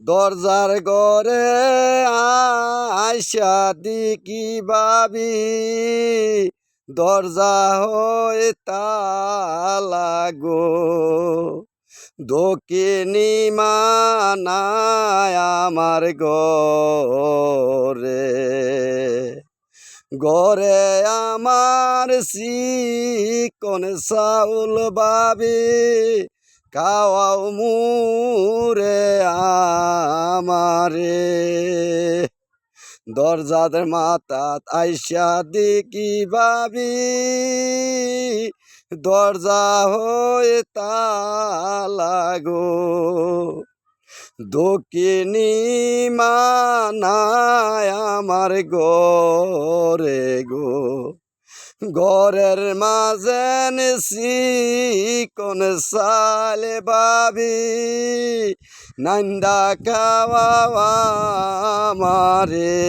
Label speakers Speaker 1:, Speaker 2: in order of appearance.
Speaker 1: দরজার ঘরে আইসা দেখি ভাবি দরজা হয়ে তালা গো। দক্ষিণী মানায় আমার ঘরে, ঘরে আমার চিকন চাউল ভাবি খাওয়াও মুরে আমারে। দরজার মাথাত আইসা দেখি ভাবি দরজা হয়ে তালা গো। দক্ষিণী মানায় আমার ঘরে গো। ঘরের মাঝে চিকন সালে ভাবি নান্দা খাওয়া আমারে।